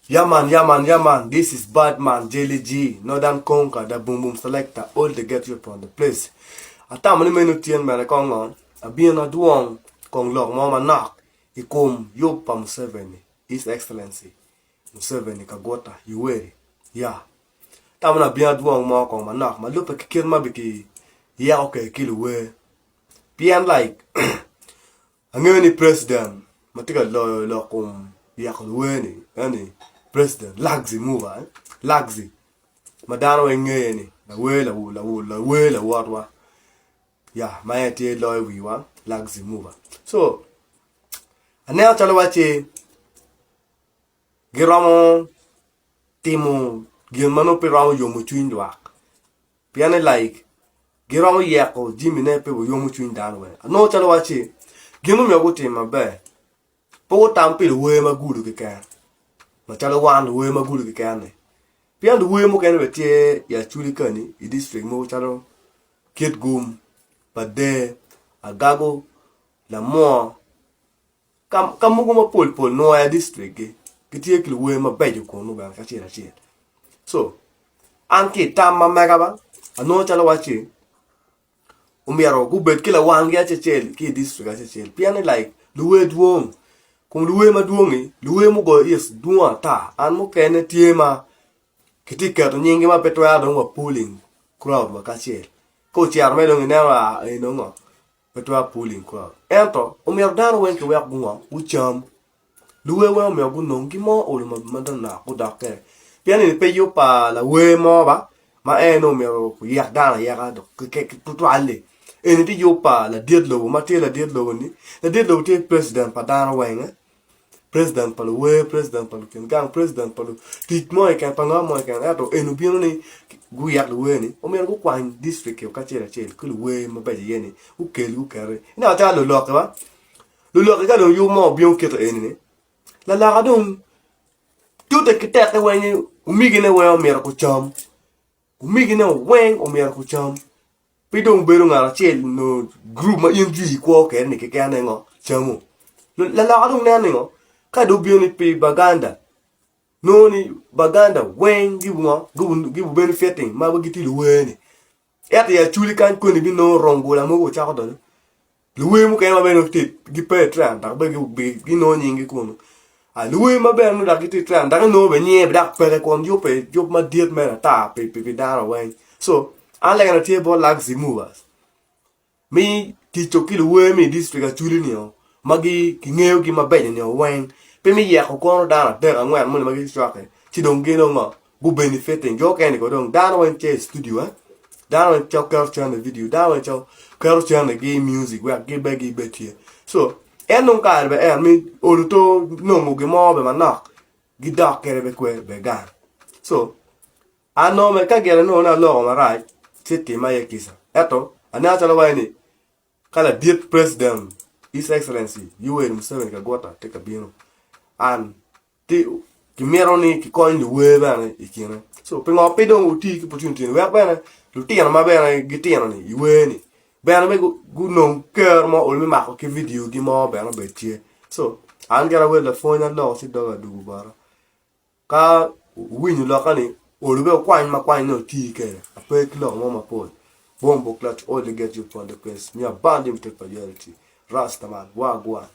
Yeah man, this is Batman, Jelly G, Northern Conquer, the Boom Boom Selector, all the get you upon the place. A time when you tien man a kong on, a being a duong, kong log mama knock, he come, yo pa Museveni, His Excellency, Museveni Kagota, you weary. Yeah. Time when a being a duong more kong ma knock, ma look a kill ma biki, yeah okay, kill away. Being like, I'm any president, ma take a law kong, yeah, any president, Lagzi mover, Lagzi. Madano ngeni, la wela watwa. Yeah, my tea loy we wa, Lagzi mover. So, and now tell wache, Giramo, Timo, Gilmano Pirao Yomuchuin Dwak. Piane like, Giramo Yako, Jimmy Nepe, Yomuchuin Danwe. No tell wache, Gimu Yagote my bear. Po tampi the way my good can. Matalo one the way my good can. Pian the way mo can retie ya chuli kani, I district mo chalo, Kit Gum, Pade, Agago, La Moa, Kamuguma Pol, no ya district, Kitia way my bed you kono ban kachira. So, Anki Tama Magaba, a no chalo wachi, Umiaro, go bed killer one get a chill, Ki district as a chill. Pian like, Luwe Dwong, Kum Luwe Madwongi, Luwe Mugo is Dua ta, and Mokene Tiema. Kitika to nyingi ma petwa don wa pooling crowd wa kachel. Ko chiar me don newa no petwa pooling crowd. Ento o mi ordano wen ke wa gunwa ucham. Luwe wa me gunno ngi mo o ma madana ko dakke. Piani pe yo pa la we mo ba ma no me ko ya dana ya ga do ke tutwa alle. Eni ti yo pa la dietlo ma te la dietlo ni. La dietlo te president pa dana wen President palu we president palu ken gang president palu tit mo kan panga mo kan ato enu bino ni guyak we ni o mer go kwan district yo kachera chel ku we ma ba yeni u kelu kare ina ta lo lo ka ga do yo mo bion keto eni ni la ga dum tu te kete te we ni u migine we o mer ko cham u migine wen o mer ko cham pidong bero ngara chel no group ma yin ji ko ke ni ke kan ngo chamu la ga dum na ngo Kado bioni pe baganda. No ni baganda when give benefiting ma bagiti luweni. Ete ya chuli kan ko ni bi no rongo la mo cha ko don. Luwe mu kan ma benefit gi pe tran da ba gi no nyingi ko no. A luwe ma ben da gi tran da no be nye da pe ko yo pe yo ma diet me ta pe da wen. So, an like na table Lagzi movers. Mi ti chokil luwe mi district a chuli ni o. Magi ki ngeo ki mabeje ni o wen. Pe mi ya ko kono dana de angwan mo magi strake ti don geno ngo bu benefiting jo ken ko don dana wen che studio dana wen cho ka chan the video dana wen cho ka chan the game music we give back give betie so en non ka be en mi oruto no mo ge mo be manak gi dak kere be kwe be gan so ano me ka gere no na lo ma right titi ma yekisa eto ana chala wani kala dear president His Excellency Museveni Kagota take a bino and the Kimeroni ki coin the way bana ikina so pingo pedo uti ki opportunity we bana lutina ma bana gitina ni iweni bana be good no care mo olmi ma ko ki video gi mo bana betie so an gara we the phone and law si doga du bara ka win lo kani olbe kwan ma kwan no ti ke a pe kilo mo ma po bombo clutch all the get you from the place me abandon to priority Rastaman wagwan